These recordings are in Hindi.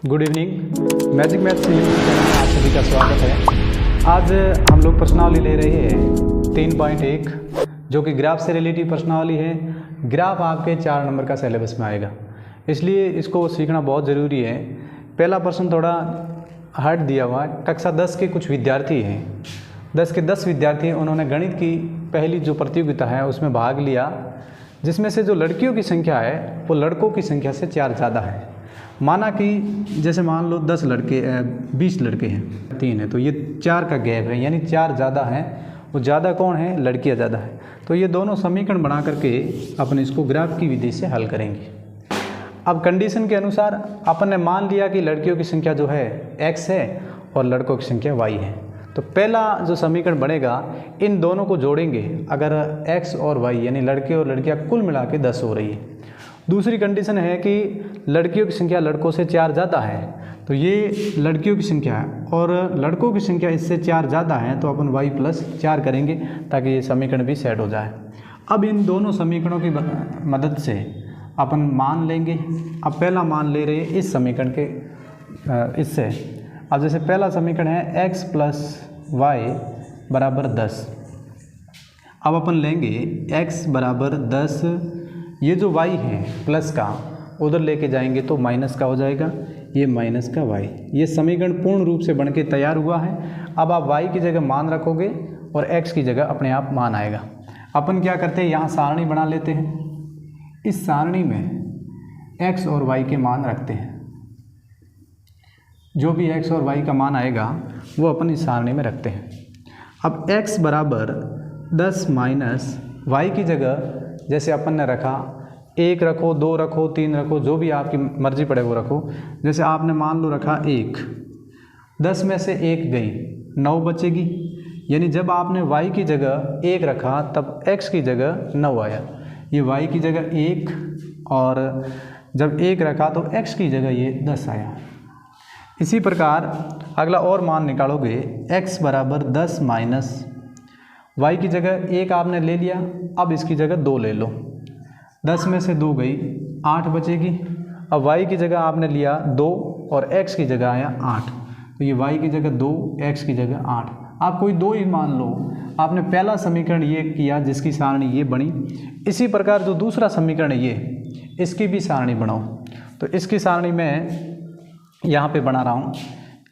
Good evening. Magic maths YouTube channel में आप सभी का स्वागत है। आज हम लोग प्रश्नावली ले रहे हैं 3.1 जो कि ग्राफ से रिलेटिव प्रश्नावली है। ग्राफ आपके 4 नंबर का सिलेबस में आएगा, इसलिए इसको सीखना बहुत ज़रूरी है। पहला प्रश्न थोड़ा हार्ड दिया हुआ है। कक्षा 10 के कुछ विद्यार्थी हैं, 10 के 10 विद्यार्थी हैं। उन्होंने गणित की पहली जो प्रतियोगिता है उसमें भाग लिया, जिसमें से जो लड़कियों की संख्या है वो लड़कों की संख्या से 4 ज़्यादा है। माना कि जैसे मान लो 10 लड़के 20 लड़के हैं, 3 है, तो ये 4 का गैप है, यानी 4 ज़्यादा हैं। वो ज़्यादा कौन है? लड़कियां ज़्यादा है। तो ये दोनों समीकरण बना करके अपन इसको ग्राफ की विधि से हल करेंगे। अब कंडीशन के अनुसार अपन ने मान लिया कि लड़कियों की संख्या जो है x है और लड़कों की संख्या y है। तो पहला जो समीकरण बनेगा, इन दोनों को जोड़ेंगे। अगर x और y यानी लड़के और लड़कियां कुल मिला के 10 हो रही है। दूसरी कंडीशन है कि लड़कियों की संख्या लड़कों से 4 ज़्यादा है, तो ये लड़कियों की संख्या है और लड़कों की संख्या इससे 4 ज़्यादा है, तो अपन y+4 करेंगे ताकि ये समीकरण भी सेट हो जाए। अब इन दोनों समीकरणों की मदद से अपन मान लेंगे। अब पहला मान ले रहे हैं इस समीकरण के इससे। अब जैसे पहला समीकरण है x + y = 10। अब अपन लेंगे x = 10, ये जो y है प्लस का उधर लेके जाएंगे तो माइनस का हो जाएगा, ये माइनस का y। ये समीकरण पूर्ण रूप से बनके तैयार हुआ है। अब आप y की जगह मान रखोगे और x की जगह अपने आप मान आएगा। अपन क्या करते हैं, यहाँ सारणी बना लेते हैं। इस सारणी में x और y के मान रखते हैं। जो भी x और y का मान आएगा वो अपन इस सारणी में रखते हैं। अब x = 10 माइनस y की जगह जैसे अपन ने रखा, 1 रखो, 2 रखो, 3 रखो, जो भी आपकी मर्जी पड़े वो रखो। जैसे आपने मान लो रखा 1, 10 में से 1 गई, 9 बचेगी। यानी जब आपने y की जगह 1 रखा तब x की जगह 9 आया। ये y की जगह 1 और जब 1 रखा तो x की जगह ये 10 आया। इसी प्रकार अगला और मान निकालोगे, x = 10 माइनस y की जगह 1 आपने ले लिया, अब इसकी जगह 2 ले लो। 10 में से 2 गई, 8 बचेगी। अब y की जगह आपने लिया 2 और x की जगह आया 8, तो ये y की जगह 2, x की जगह 8। आप कोई 2 ही मान लो। आपने पहला समीकरण ये किया जिसकी सारणी ये बनी। इसी प्रकार जो दूसरा समीकरण है ये, इसकी भी सारणी बनाओ। तो इसकी सारणी मैं यहाँ पे बना रहा हूँ।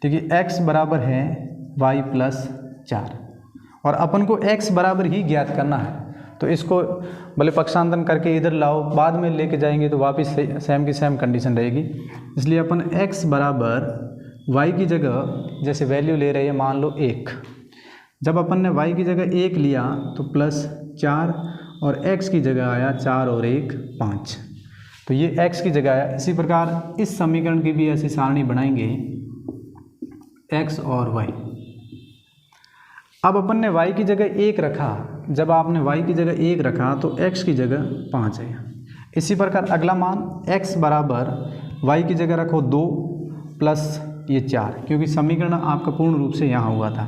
देखिए x बराबर है y+4 और अपन को x बराबर ही ज्ञात करना है। तो इसको भले पक्षांतरण करके इधर लाओ, बाद में लेके जाएंगे तो वापस सेम की सेम कंडीशन रहेगी। इसलिए अपन x बराबर y की जगह जैसे वैल्यू ले रहे हैं, मान लो 1। जब अपन ने y की जगह 1 लिया तो +4 और x की जगह आया 4 और 1 5, तो ये x की जगह आया। इसी प्रकार इस समीकरण की भी ऐसी सारणी बनाएंगे, x और y। अब अपन ने y की जगह 1 रखा, जब आपने y की जगह 1 रखा तो x की जगह 5 है। इसी प्रकार अगला मान x बराबर y की जगह रखो 2 प्लस ये 4, क्योंकि समीकरण आपका पूर्ण रूप से यहाँ हुआ था।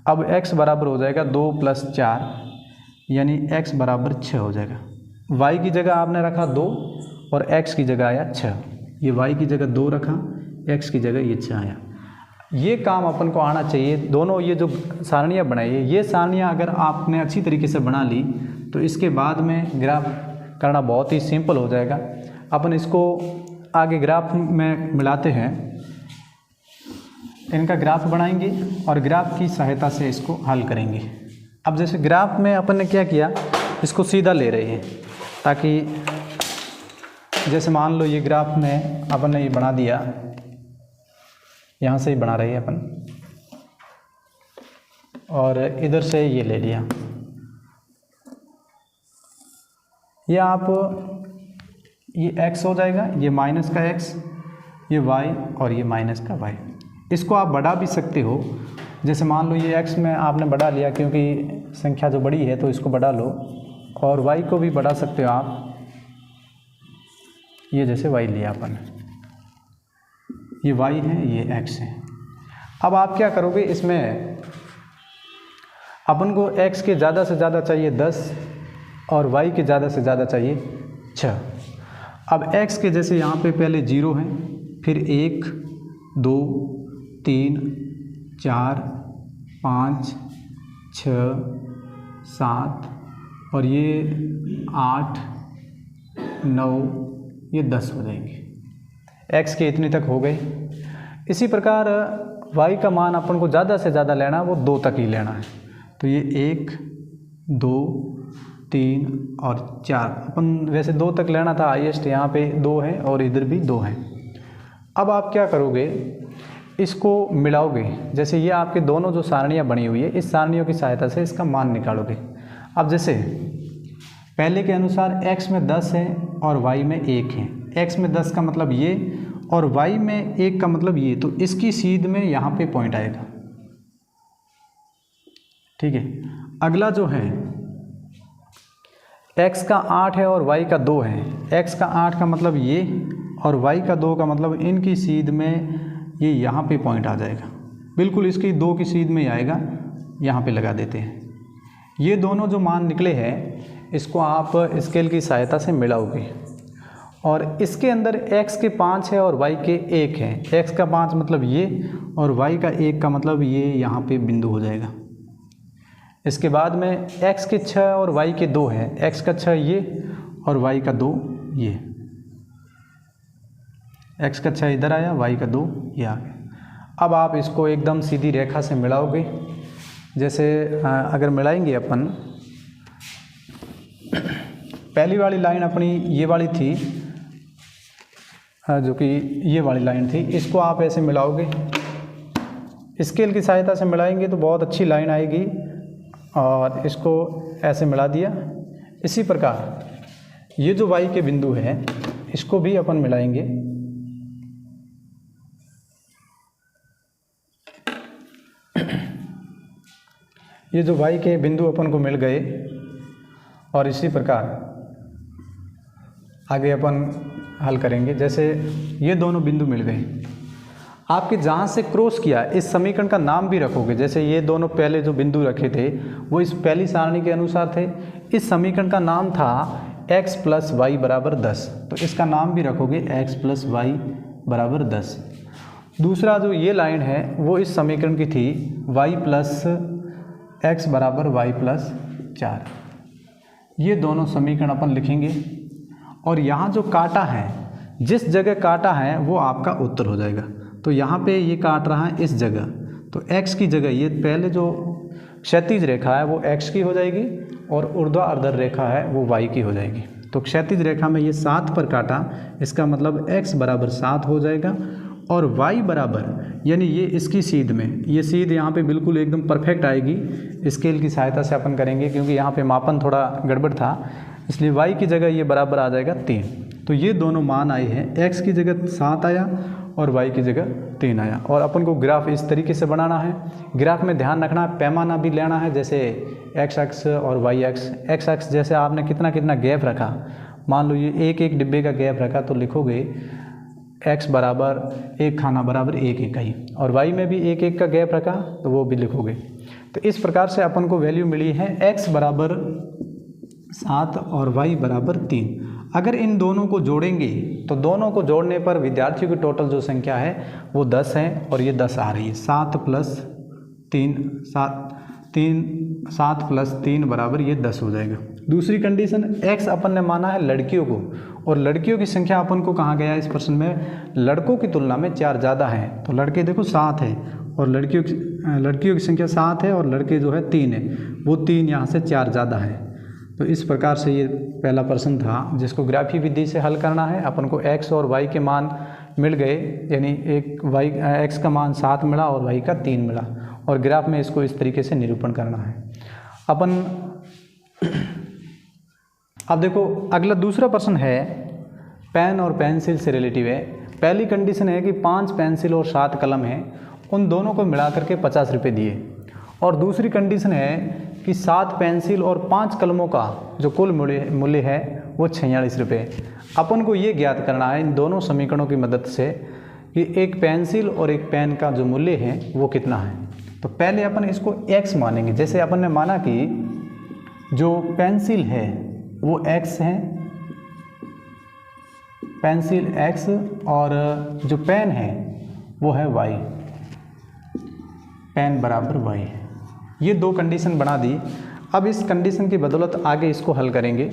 अब x बराबर हो जाएगा 2 + 4, यानी x बराबर 6 हो जाएगा। y की जगह आपने रखा 2 और x की जगह आया 6। ये y की जगह 2 रखा, x की जगह ये 6 आया। ये काम अपन को आना चाहिए। दोनों ये जो सारणियाँ बनाई है, ये सारणियाँ अगर आपने अच्छी तरीके से बना ली तो इसके बाद में ग्राफ करना बहुत ही सिंपल हो जाएगा। अपन इसको आगे ग्राफ में मिलाते हैं, इनका ग्राफ बनाएंगे और ग्राफ की सहायता से इसको हल करेंगे। अब जैसे ग्राफ में अपन ने क्या किया, इसको सीधा ले रहे हैं ताकि जैसे मान लो ये ग्राफ में अपन ने ये बना दिया, यहाँ से ही बना रहे हैं अपन, और इधर से ये ले लिया। ये आप ये x हो जाएगा, ये माइनस का x, ये y और ये माइनस का y। इसको आप बढ़ा भी सकते हो। जैसे मान लो ये x में आपने बढ़ा लिया क्योंकि संख्या जो बड़ी है तो इसको बढ़ा लो, और y को भी बढ़ा सकते हो आप। ये जैसे y लिया अपन, ये y है, ये x है। अब आप क्या करोगे, इसमें अपन को x के ज़्यादा से ज़्यादा चाहिए 10 और y के ज़्यादा से ज़्यादा चाहिए 6। अब x के जैसे यहाँ पे पहले 0 है, फिर 1 2 3 4 5 6 7 और ये 8 9 ये 10 हो जाएंगे। x के इतने तक हो गए। इसी प्रकार y का मान अपन को ज़्यादा से ज़्यादा लेना है, वो 2 तक ही लेना है। तो ये 1 2 3 और 4, अपन वैसे 2 तक लेना था, हाईएस्ट यहाँ पे 2 है और इधर भी 2 है। अब आप क्या करोगे, इसको मिलाओगे। जैसे ये आपके दोनों जो सारणियाँ बनी हुई है, इस सारणियों की सहायता से इसका मान निकालोगे। अब जैसे पहले के अनुसार x में 10 है और y में 1 है। x में 10 का मतलब ये और y में 1 का मतलब ये, तो इसकी सीध में यहाँ पे पॉइंट आएगा। ठीक है। अगला जो है x का 8 है और y का 2 है। x का 8 का मतलब ये और y का 2 का मतलब इनकी सीध में ये यहाँ पे पॉइंट आ जाएगा, बिल्कुल इसकी 2 की सीध में ही आएगा। यहाँ पे लगा देते हैं। ये दोनों जो मान निकले हैं इसको आप स्केल की सहायता से मिलाओगे और इसके अंदर x के 5 है और y के 1 है। x का 5 मतलब ये और y का 1 का मतलब ये यहाँ पे बिंदु हो जाएगा। इसके बाद में x के 6 और y के 2 है। x का 6 ये और y का 2 ये। x का 6 इधर आया, y का 2 ये आ गया। अब आप इसको एकदम सीधी रेखा से मिलाओगे। जैसे अगर मिलाएंगे अपन, पहली वाली लाइन अपनी ये वाली थी, जो कि ये वाली लाइन थी, इसको आप ऐसे मिलाओगे। स्केल की सहायता से मिलाएंगे तो बहुत अच्छी लाइन आएगी और इसको ऐसे मिला दिया। इसी प्रकार ये जो y के बिंदु है इसको भी अपन मिलाएंगे। ये जो y के बिंदु अपन को मिल गए और इसी प्रकार आगे अपन हल करेंगे। जैसे ये दोनों बिंदु मिल गए, आपके जहाँ से क्रॉस किया इस समीकरण का नाम भी रखोगे। जैसे ये दोनों पहले जो बिंदु रखे थे वो इस पहली सारणी के अनुसार थे। इस समीकरण का नाम था x प्लस वाई बराबर 10, तो इसका नाम भी रखोगे x प्लस वाई बराबर 10। दूसरा जो ये लाइन है वो इस समीकरण की थी y प्लस x बराबर वाई प्लस 4। ये दोनों समीकरण अपन लिखेंगे और यहाँ जो काटा है, जिस जगह काटा है वो आपका उत्तर हो जाएगा। तो यहाँ पे ये काट रहा है इस जगह, तो x की जगह ये पहले जो क्षैतिज रेखा है वो x की हो जाएगी और ऊर्ध्वाधर रेखा है वो y की हो जाएगी। तो क्षैतिज रेखा में ये 7 पर काटा, इसका मतलब x बराबर 7 हो जाएगा और y बराबर, यानी ये इसकी सीध में, ये सीध यहाँ पे बिल्कुल एकदम परफेक्ट आएगी। स्केल की सहायता से अपन करेंगे क्योंकि यहाँ पे मापन थोड़ा गड़बड़ था, इसलिए y की जगह ये बराबर आ जाएगा 3। तो ये दोनों मान आए हैं, x की जगह 7 आया और y की जगह 3 आया। और अपन को ग्राफ इस तरीके से बनाना है। ग्राफ में ध्यान रखना, पैमाना भी लेना है, जैसे x अक्ष और y अक्ष। x अक्ष जैसे आपने कितना कितना गैप रखा, मान लो ये एक डिब्बे का गैप रखा तो लिखोगे x बराबर 1 खाना बराबर 1 इकाई, और y में भी 1 का गैप रखा तो वो भी लिखोगे। तो इस प्रकार से अपन को वैल्यू मिली है x बराबर 7 और y बराबर 3। अगर इन दोनों को जोड़ेंगे तो दोनों को जोड़ने पर विद्यार्थियों की टोटल जो संख्या है वो 10 है और ये 10 आ रही है। 7 प्लस 3 बराबर ये 10 हो जाएगा। दूसरी कंडीशन, x अपन ने माना है लड़कियों को, और लड़कियों की संख्या अपन को कहा गया है इस प्रश्न में, लड़कों की तुलना में 4 ज़्यादा है। तो लड़के देखो 7 है और लड़कियों की संख्या 7 है और लड़के जो है 3 है, वो 3 यहाँ से 4 ज़्यादा है। तो इस प्रकार से ये पहला प्रश्न था जिसको ग्राफी विधि से हल करना है। अपन को x और y के मान मिल गए, यानी एक x का मान 7 मिला और y का 3 मिला, और ग्राफ में इसको इस तरीके से निरूपण करना है अपन। अब देखो अगला दूसरा प्रश्न है, पेन और पेंसिल से रिलेटिव है। पहली कंडीशन है कि 5 पेंसिल और 7 कलम है, उन दोनों को मिला करके 50 रुपये दिए। और दूसरी कंडीशन है कि 7 पेंसिल और 5 कलमों का जो कुल मूल्य है वो 46 रुपये। अपन को ये ज्ञात करना है इन दोनों समीकरणों की मदद से कि एक पेंसिल और एक पेन का जो मूल्य है वो कितना है। तो पहले अपन इसको x मानेंगे। जैसे अपन ने माना कि जो पेंसिल है वो x है, पेंसिल x, और जो पेन है वो है y, tan बराबर y। ये दो कंडीशन बना दी। अब इस कंडीशन की बदौलत आगे इसको हल करेंगे।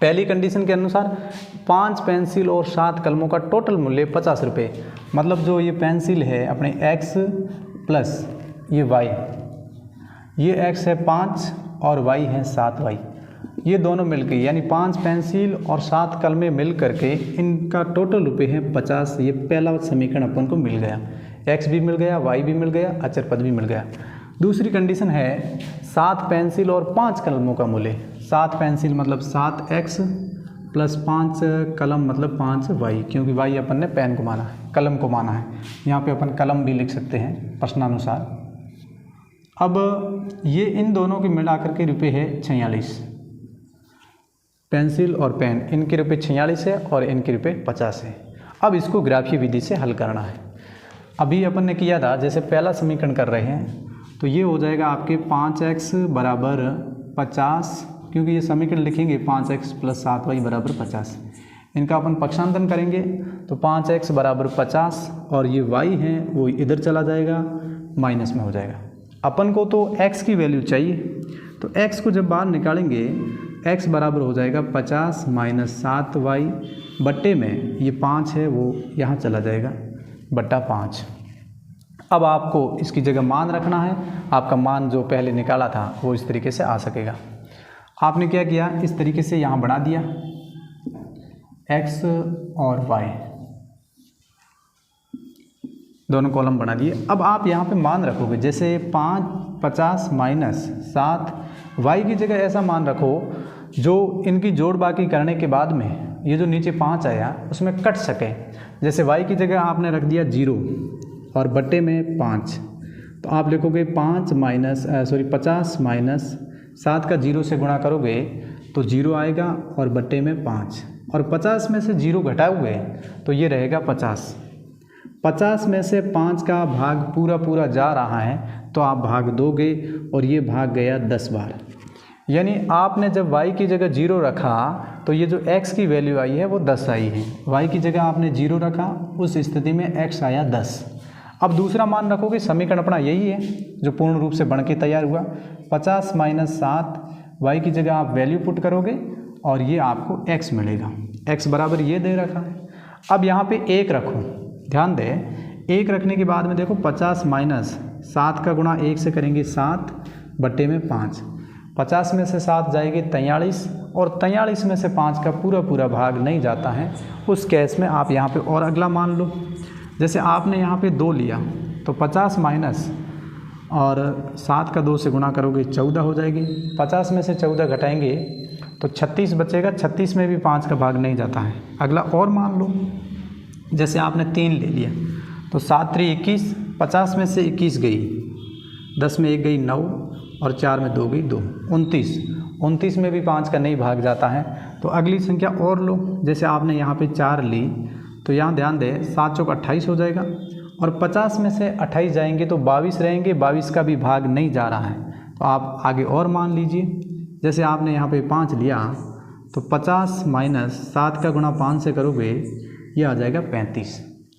पहली कंडीशन के अनुसार 5 पेंसिल और 7 कलमों का टोटल मूल्य 50 रुपये, मतलब जो ये पेंसिल है अपने x प्लस ये y, ये x है 5 और y है 7y, ये दोनों मिल गई, यानी 5 पेंसिल और 7 कलमें मिल करके इनका टोटल रुपये है 50। ये पहला समीकरण अपन को मिल गया, x भी मिल गया, y भी मिल गया, अचर पद भी मिल गया। दूसरी कंडीशन है 7 पेंसिल और 5 कलमों का मूल्य। 7 पेंसिल मतलब 7x प्लस 5 कलम मतलब 5y, क्योंकि y अपन ने पेन को माना है, कलम को माना है। यहाँ पे अपन कलम भी लिख सकते हैं प्रश्नानुसार। अब ये इन दोनों के मिलाकर के रुपये है 46। पेंसिल और पेन इनके रुपये 46 है और इनके रुपये 50 है। अब इसको ग्राफीय विधि से हल करना है। अभी अपन ने किया था, जैसे पहला समीकरण कर रहे हैं तो ये हो जाएगा आपके 5x बराबर 50, क्योंकि ये समीकरण लिखेंगे 5x प्लस 7y बराबर 50। इनका अपन पक्षांतरण करेंगे तो 5x बराबर 50 और ये y है वो इधर चला जाएगा, माइनस में हो जाएगा। अपन को तो x की वैल्यू चाहिए, तो x को जब बाहर निकालेंगे x बराबर हो जाएगा 50 माइनस 7y बट्टे में ये 5 है वो यहाँ चला जाएगा बट्टा 5। अब आपको इसकी जगह मान रखना है, आपका मान जो पहले निकाला था वो इस तरीके से आ सकेगा। आपने क्या किया, इस तरीके से यहाँ बना दिया x और y, दोनों कॉलम बना दिए। अब आप यहाँ पे मान रखोगे, जैसे 50 माइनस 7 y की जगह ऐसा मान रखो जो इनकी जोड़ बाकी करने के बाद में ये जो नीचे 5 आया उसमें कट सके। जैसे y की जगह आपने रख दिया 0 और बट्टे में 5, तो आप लिखोगे 50 माइनस 7 का 0 से गुणा करोगे तो 0 आएगा और बट्टे में 5, और 50 में से 0 घटाओगे तो ये रहेगा 50। 50 में से 5 का भाग पूरा जा रहा है तो आप भाग दोगे और ये भाग गया 10 बार, यानी आपने जब y की जगह 0 रखा तो ये जो x की वैल्यू आई है वो 10 आई है। y की जगह आपने 0 रखा, उस स्थिति में x आया 10। अब दूसरा मान रखोगे, समीकरण अपना यही है जो पूर्ण रूप से बन के तैयार हुआ। 50 माइनस 7 y की जगह आप वैल्यू पुट करोगे और ये आपको x मिलेगा, x बराबर ये दे रखा है। अब यहाँ पे 1 रखो, ध्यान दें 1 रखने के बाद में देखो 50 माइनस 7 का गुणा 1 से करेंगे 7 बट्टे में 5, 50 में से 7 जाएगी 43 और 43 में से 5 का पूरा भाग नहीं जाता है। उस केस में आप यहाँ पे और अगला मान लो, जैसे आपने यहाँ पे 2 लिया तो 50 माइनस और 7 का 2 से गुणा करोगे 14 हो जाएगी। 50 में से 14 घटाएंगे तो 36 बचेगा, 36 में भी 5 का भाग नहीं जाता है। अगला और मान लो, जैसे आपने 3 ले लिया तो 7 3 21, 50 में से 21 गई, 10 में 1 गई 9 और 4 में 2 गई 2, 29, 29 में भी 5 का नहीं भाग जाता है। तो अगली संख्या और लो, जैसे आपने यहाँ पे 4 ली तो यहाँ ध्यान दें 7 चौक 28 हो जाएगा और 50 में से 28 जाएंगे तो 22 रहेंगे, 22 का भी भाग नहीं जा रहा है। तो आप आगे और मान लीजिए, जैसे आपने यहाँ पे 5 लिया तो 50 माइनस 7 का गुणा 5 से करोगे ये आ जाएगा 35।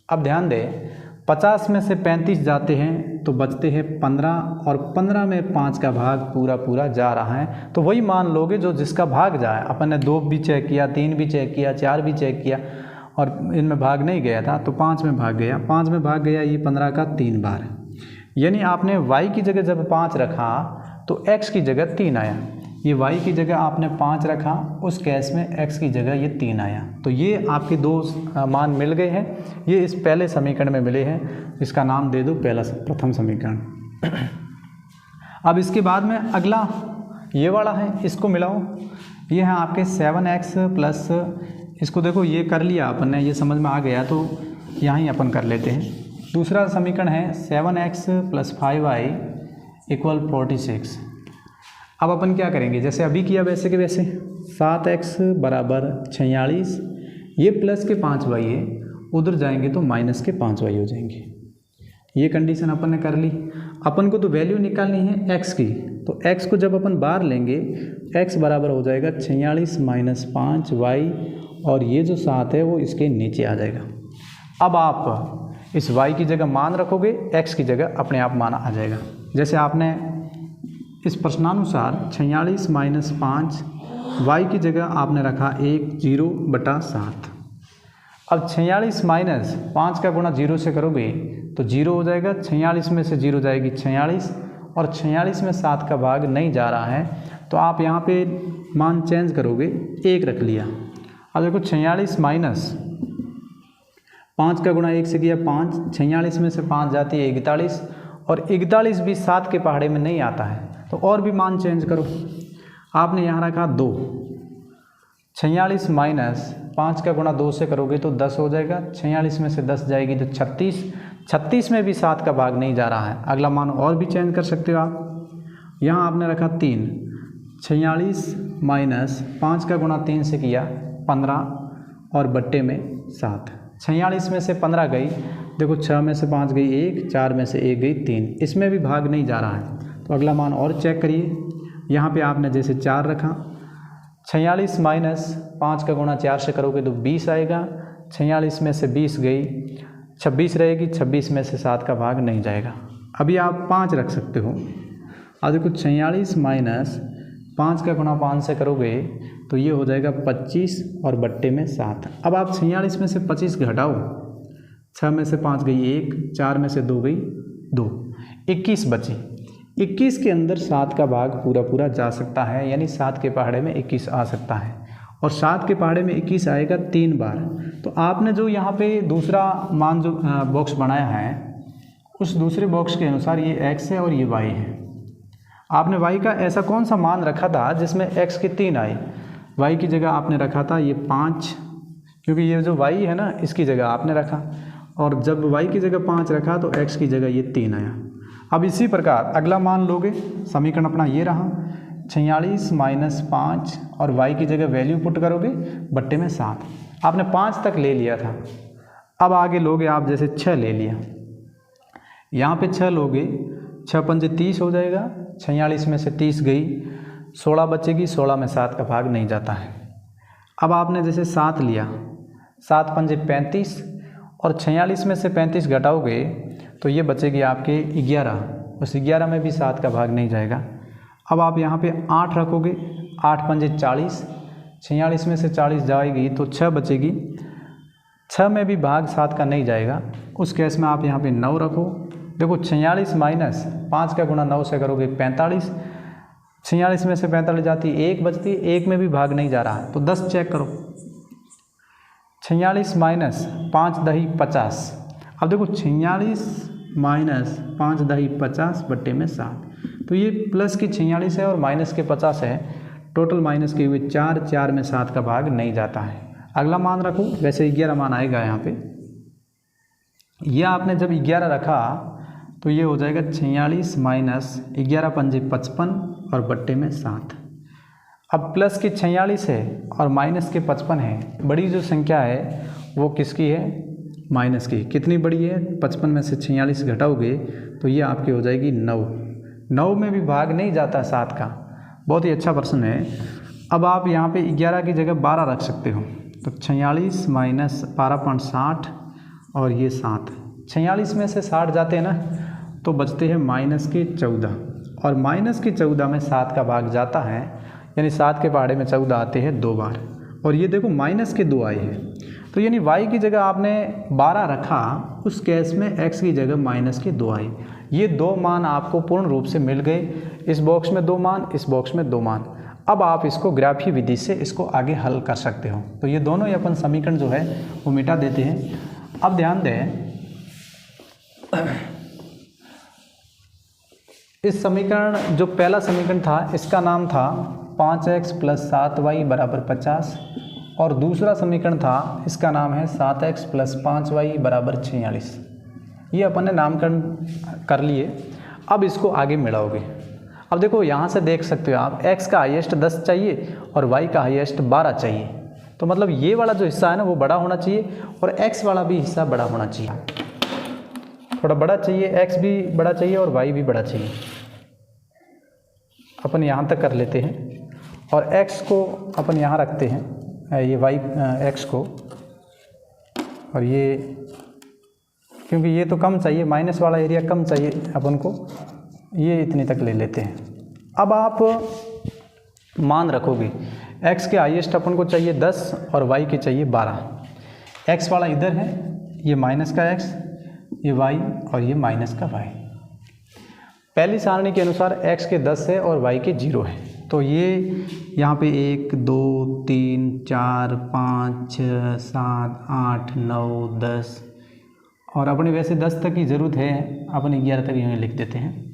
अब ध्यान दें 50 में से 35 जाते हैं तो बचते हैं 15 और 15 में 5 का भाग पूरा जा रहा है। तो वही मान लोगे जो जिसका भाग जाए। अपन ने 2 भी चेक किया, 3 भी चेक किया, 4 भी चेक किया और इनमें भाग नहीं गया था तो 5 में भाग गया, 5 में भाग गया ये 15 का 3 बार। यानी आपने y की जगह जब 5 रखा तो x की जगह 3 आया। ये y की जगह आपने 5 रखा, उस केस में x की जगह ये 3 आया। तो ये आपके 2 मान मिल गए हैं, ये इस पहले समीकरण में मिले हैं। इसका नाम दे दो प्रथम समीकरण। अब इसके बाद में अगला ये वाला है, इसको मिलाओ। ये है आपके 7x प्लस, इसको देखो ये कर लिया अपन ने, ये समझ में आ गया तो यहाँ ही अपन कर लेते हैं। दूसरा समीकरण है 7x प्लस 5y इक्वल 46। अब अपन क्या करेंगे, जैसे अभी किया वैसे के वैसे 7x बराबर 46, ये प्लस के 5y है, उधर जाएंगे तो माइनस के 5y हो जाएंगे। ये कंडीशन अपन ने कर ली। अपन को तो वैल्यू निकालनी है x की, तो x को जब अपन बाहर लेंगे x बराबर हो जाएगा 46 माइनस 5y और ये जो 7 है वो इसके नीचे आ जाएगा। अब आप इस y की जगह मान रखोगे, x की जगह अपने आप मान आ जाएगा। जैसे आपने इस प्रश्नानुसार 46 माइनस 5 y की जगह आपने रखा 10/7। अब 46 माइनस 5 का गुणा 0 से करोगे तो 0 हो जाएगा। 46 में से 0 जाएगी 46, और 46 में 7 का भाग नहीं जा रहा है, तो आप यहाँ पे मान चेंज करोगे, 1 रख लिया। अब देखो 46 माइनस 5 का गुणा 1 से किया 5, 46 में से 5 जाती है 41, और 41 भी 7 के पहाड़े में नहीं आता है, तो और भी मान चेंज करो। आपने यहाँ रखा 2, 46 माइनस 5 का गुणा 2 से करोगे तो 10 हो जाएगा। 46 में से 10 जाएगी तो 36, 36 में भी 7 का भाग नहीं जा रहा है, अगला मान और भी चेंज कर सकते हो आप। यहाँ आपने रखा 3, 46 माइनस 5 का गुणा 3 से किया 15, और बट्टे में 7। 46 में से 15 गई, देखो 6 में से 5 गई 1, 4 में से 1 गई 3, इसमें भी भाग नहीं जा रहा है, तो अगला मान और चेक करिए। यहाँ पे आपने जैसे 4 रखा, 46 माइनस 5 का गुणा 4 से करोगे तो 20 आएगा। 46 में से 20 गई, 26 रहेगी, 26 में से 7 का भाग नहीं जाएगा। अभी आप 5 रख सकते हो। अब देखो 46 माइनस 5 का गुणा 5 से करोगे तो ये हो जाएगा 25, और बट्टे में 7। अब आप 46 में से 25 घटाओ, 6 में से 5 गई 1, 4 में से 2 गई 2, 21 बची। 21 के अंदर 7 का भाग पूरा पूरा जा सकता है, यानी 7 के पहाड़े में 21 आ सकता है, और 7 के पहाड़े में 21 आएगा 3 बार। तो आपने जो यहाँ पे दूसरा मान जो बॉक्स बनाया है, उस दूसरे बॉक्स के अनुसार ये x है और ये y है। आपने y का ऐसा कौन सा मान रखा था जिसमें x की 3 आई, y की जगह आपने रखा था ये 5, क्योंकि ये जो y है ना इसकी जगह आपने रखा, और जब y की जगह 5 रखा तो x की जगह ये 3 आया। अब इसी प्रकार अगला मान लोगे, समीकरण अपना ये रहा 46 माइनस 5, और y की जगह वैल्यू पुट करोगे, बट्टे में 7। आपने 5 तक ले लिया था, अब आगे लोगे आप जैसे 6 ले लिया, यहाँ पे 6 लोगे, 6 पंजे 30 हो जाएगा। 46 में से 30 गई, 16 बचेगी, 16 में 7 का भाग नहीं जाता है। अब आपने जैसे 7 लिया, 7 पंजे 35, और 46 में से 35 घटाओगे तो ये बचेगी आपके 11, उस 11 में भी 7 का भाग नहीं जाएगा। अब आप यहाँ पे 8 रखोगे, 8 पंजे 40, 46 में से 40 जाएगी तो 6 बचेगी, 6 में भी भाग 7 का नहीं जाएगा, उस केस में आप यहाँ पे 9 रखो। देखो 46 माइनस 5 का गुणा 9 से करोगे 45, 46 में से 45 जाती है 1 बचती है, 1 में भी भाग नहीं जा रहा है, तो 10 चेक करो। 46 माइनस 5 दही 50। अब देखो 46 माइनस 5 दही 50 बट्टे में 7, तो ये प्लस की 46 है और माइनस के 50 है, टोटल माइनस के हुए 4, 4 में 7 का भाग नहीं जाता है। अगला मान रखो, वैसे 11 मान आएगा यहाँ पे। यह आपने जब 11 रखा तो ये हो जाएगा 46 माइनस 11 पंजे 55, और बट्टे में 7। अब प्लस की 46 है और माइनस के 55 है, बड़ी जो संख्या है वो किसकी है, माइनस की। कितनी बड़ी है, 55 में से 46 घटाओगे तो ये आपकी हो जाएगी 9, 9 में भी भाग नहीं जाता 7 का। बहुत ही अच्छा प्रश्न है। अब आप यहाँ पे 11 की जगह 12 रख सकते हो, तो 46 माइनस 12.60, और ये 7। 46 में से 60 जाते हैं ना, तो बचते हैं माइनस के 14, और माइनस के 14 में 7 का भाग जाता है, यानी 7 के पहाड़े में 14 आते हैं 2 बार, और ये देखो माइनस के 2 आए हैं, तो यानी y की जगह आपने 12 रखा, उस केस में x की जगह माइनस के 2 आई। ये 2 मान आपको पूर्ण रूप से मिल गए, इस बॉक्स में 2 मान, इस बॉक्स में 2 मान। अब आप इसको ग्राफीय विधि से इसको आगे हल कर सकते हो। तो ये दोनों ही अपन समीकरण जो है वो मिटा देते हैं। अब ध्यान दें, इस समीकरण जो पहला समीकरण था इसका नाम था 5x प्लस 7y बराबर 50, और दूसरा समीकरण था इसका नाम है 7x प्लस 5y बराबर 46। ये अपन ने नामकरण कर लिए। अब इसको आगे मिलाओगे। अब देखो यहाँ से देख सकते हो आप, x का हाईएस्ट 10 चाहिए और y का हाईएस्ट 12 चाहिए, तो मतलब ये वाला जो हिस्सा है ना वो बड़ा होना चाहिए, और x वाला भी हिस्सा बड़ा होना चाहिए, थोड़ा बड़ा चाहिए, x भी बड़ा चाहिए और y भी बड़ा चाहिए। अपन यहाँ तक कर लेते हैं, और x को अपन यहाँ रखते हैं, ये y x को, और ये क्योंकि ये तो कम चाहिए, माइनस वाला एरिया कम चाहिए अपन को, ये इतनी तक ले लेते हैं। अब आप मान रखोगे x के हाईएस्ट अपन को चाहिए 10 और y के चाहिए 12। x वाला इधर है, ये माइनस का x, ये y और ये माइनस का y। पहली सारणी के अनुसार x के 10 है और y के 0 है, तो ये यहाँ पे 1 2 3 4 5 6 7 8 9 10 और अपने वैसे 10 तक की ज़रूरत है, अपन 11 तक यहाँ लिख देते हैं।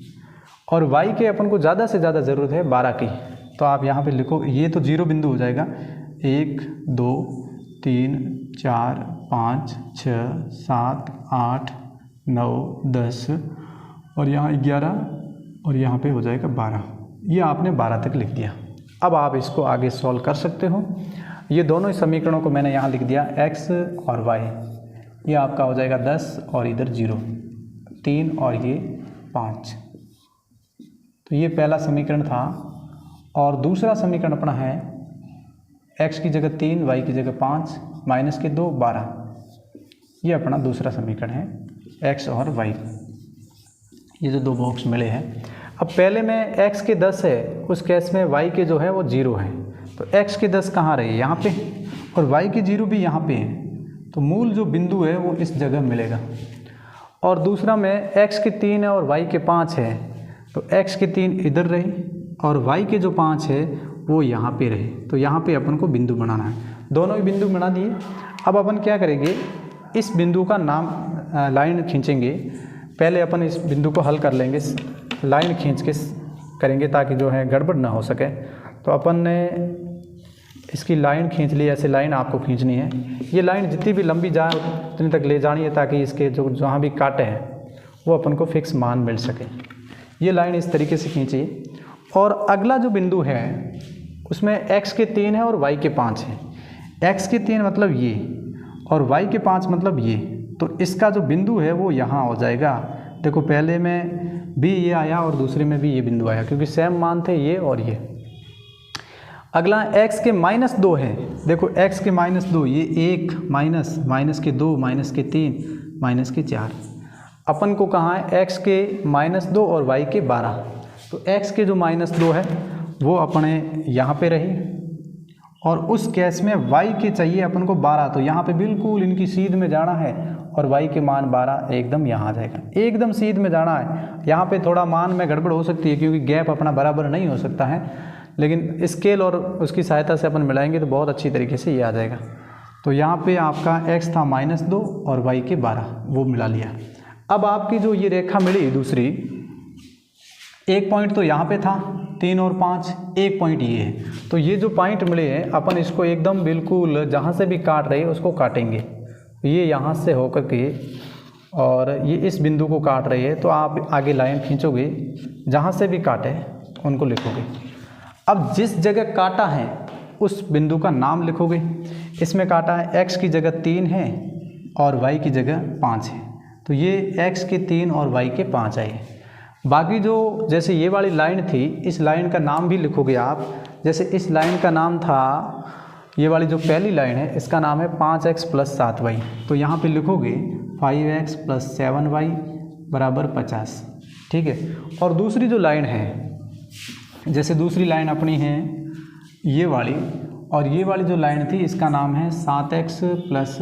और y के अपन को ज़्यादा से ज़्यादा ज़रूरत है 12 की, तो आप यहाँ पे लिखो, ये तो 0 बिंदु हो जाएगा। 1 2 3 4 5 6 7 8 9 10 और यहाँ 11 और यहाँ पे हो जाएगा 12। ये आपने 12 तक लिख दिया। अब आप इसको आगे सॉल्व कर सकते हो। ये दोनों ही समीकरणों को मैंने यहाँ लिख दिया, x और y। ये आपका हो जाएगा 10 और इधर 0, 3 और ये 5। तो ये पहला समीकरण था। और दूसरा समीकरण अपना है x की जगह 3, y की जगह 5, माइनस के 2 12। ये अपना दूसरा समीकरण है x और y। ये जो दो बॉक्स मिले हैं। अब पहले में x के 10 है, उस केस में y के जो है वो 0 है, तो x के 10 कहाँ रहे, यहाँ पे, और y के 0 भी यहाँ पे है, तो मूल जो बिंदु है वो इस जगह मिलेगा। और दूसरा में x के 3 है और y के 5 है, तो x के 3 इधर रहे और y के जो 5 है वो यहाँ पे रहे, तो यहाँ पे अपन को बिंदु बनाना है। दोनों ही बिंदु बना दिए। अब अपन क्या करेंगे, इस बिंदु का नाम लाइन खींचेंगे। पहले अपन इस बिंदु को हल कर लेंगे, लाइन खींच के करेंगे ताकि जो है गड़बड़ ना हो सके। तो अपन ने इसकी लाइन खींच ली, ऐसे लाइन आपको खींचनी है। ये लाइन जितनी भी लंबी जाए उतनी तक ले जानी है ताकि इसके जो जहाँ भी काटे हैं वो अपन को फिक्स मान मिल सके। ये लाइन इस तरीके से खींचिए। और अगला जो बिंदु है उसमें x के 3 है और y के 5 है। x के 3 मतलब ये और y के 5 मतलब ये, तो इसका जो बिंदु है वो यहाँ हो जाएगा। देखो पहले में भी ये आया और दूसरे में भी ये बिंदु आया, क्योंकि सेम मान थे ये और ये। अगला x के -2 है। देखो x के -2, ये 1 माइनस, माइनस के 2, माइनस के 3, माइनस के 4। अपन को कहाँ है, x के -2 और y के 12। तो x के जो -2 है वो अपने यहाँ पे रही, और उस केस में y के चाहिए अपन को 12, तो यहाँ पे बिल्कुल इनकी सीध में जाना है और y के मान 12 एकदम यहाँ आ जाएगा। एकदम सीध में जाना है। यहाँ पे थोड़ा मान में गड़बड़ हो सकती है क्योंकि गैप अपना बराबर नहीं हो सकता है, लेकिन स्केल और उसकी सहायता से अपन मिलाएंगे तो बहुत अच्छी तरीके से ये आ जाएगा। तो यहाँ पे आपका x था -2 और y के 12, वो मिला लिया। अब आपकी जो ये रेखा मिली दूसरी, एक पॉइंट तो यहाँ पे था 3 और 5, एक पॉइंट ये है, तो ये जो पॉइंट मिले हैं अपन इसको एकदम बिल्कुल जहाँ से भी काट रहे हैं उसको काटेंगे। ये यहाँ से होकर के और ये इस बिंदु को काट रही है, तो आप आगे लाइन खींचोगे, जहाँ से भी काटे उनको लिखोगे। अब जिस जगह काटा है उस बिंदु का नाम लिखोगे। इसमें काटा है x की जगह 3 है और y की जगह 5 है, तो ये x के 3 और y के 5 आए। बाकी जो जैसे ये वाली लाइन थी, इस लाइन का नाम भी लिखोगे आप। जैसे इस लाइन का नाम था, ये वाली जो पहली लाइन है इसका नाम है 5x + 7y, तो यहाँ पे लिखोगे 5x + 7y = 50। ठीक है। और दूसरी जो लाइन है, जैसे दूसरी लाइन अपनी है ये वाली, और ये वाली जो लाइन थी इसका नाम है 7x +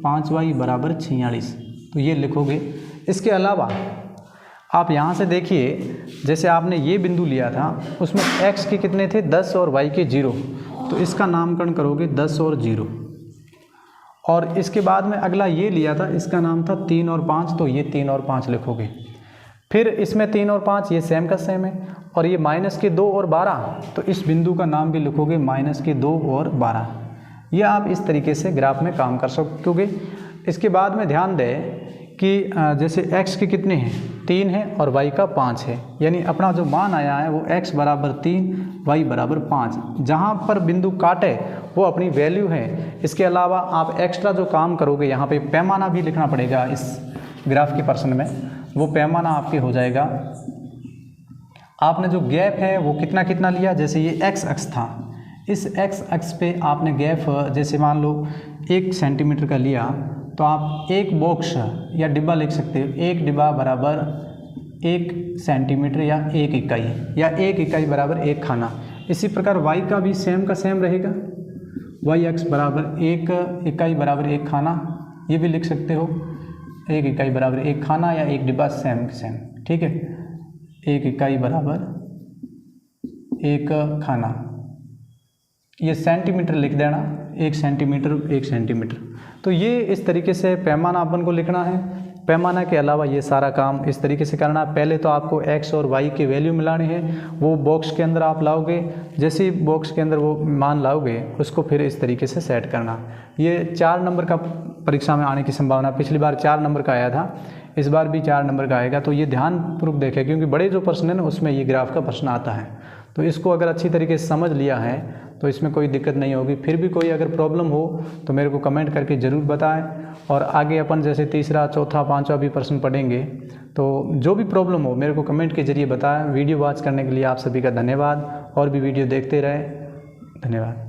5y = 46, तो ये लिखोगे। इसके अलावा आप यहाँ से देखिए, जैसे आपने ये बिंदु लिया था उसमें x के कितने थे, 10 और y के 0, तो इसका नामकरण करोगे 10 और 0। और इसके बाद में अगला ये लिया था, इसका नाम था 3 और 5, तो ये 3 और 5 लिखोगे। फिर इसमें 3 और 5 ये सेम का सेम है, और ये -2 और 12, तो इस बिंदु का नाम भी लिखोगे -2 और 12। ये आप इस तरीके से ग्राफ में काम कर सकोगे। इसके बाद में ध्यान दें कि जैसे x के कितने हैं, 3 है और y का 5 है, यानी अपना जो मान आया है वो x = 3, y = 5। जहाँ पर बिंदु काटे वो अपनी वैल्यू है। इसके अलावा आप एक्स्ट्रा जो काम करोगे, यहाँ पे पैमाना भी लिखना पड़ेगा इस ग्राफ के पर्सन में, वो पैमाना आपके हो जाएगा। आपने जो गैप है वो कितना कितना लिया, जैसे ये x अक्ष था, इस x अक्ष पे आपने गैप जैसे मान लो 1 सेंटीमीटर का लिया, तो आप एक बॉक्स या डिब्बा लिख सकते हो, एक डिब्बा बराबर 1 सेंटीमीटर या 1 इकाई, या 1 इकाई बराबर 1 खाना। इसी प्रकार y का भी सेम का सेम रहेगा, वाई एक्स बराबर 1 इकाई बराबर 1 खाना, ये भी लिख सकते हो, 1 इकाई बराबर 1 खाना या 1 डिब्बा सेम सेम, ठीक है। 1 इकाई बराबर 1 खाना, ये सेंटीमीटर लिख देना, 1 सेंटीमीटर 1 सेंटीमीटर। तो ये इस तरीके से पैमाना अपन को लिखना है। पैमाना के अलावा ये सारा काम इस तरीके से करना है। पहले तो आपको x और y के वैल्यू मिलाने हैं, वो बॉक्स के अंदर आप लाओगे, जैसे ही बॉक्स के अंदर वो मान लाओगे उसको फिर इस तरीके से सेट करना। ये 4 नंबर का परीक्षा में आने की संभावना, पिछली बार 4 नंबर का आया था, इस बार भी 4 नंबर का आएगा। तो ये ध्यानपूर्वक देखें, क्योंकि बड़े जो प्रश्न है ना उसमें ये ग्राफ का प्रश्न आता है। तो इसको अगर अच्छी तरीके से समझ लिया है तो इसमें कोई दिक्कत नहीं होगी। फिर भी कोई अगर प्रॉब्लम हो तो मेरे को कमेंट करके ज़रूर बताएं। और आगे अपन जैसे तीसरा, चौथा, पांचवा भी प्रश्न पढ़ेंगे, तो जो भी प्रॉब्लम हो मेरे को कमेंट के जरिए बताएं। वीडियो वॉच करने के लिए आप सभी का धन्यवाद, और भी वीडियो देखते रहें। धन्यवाद।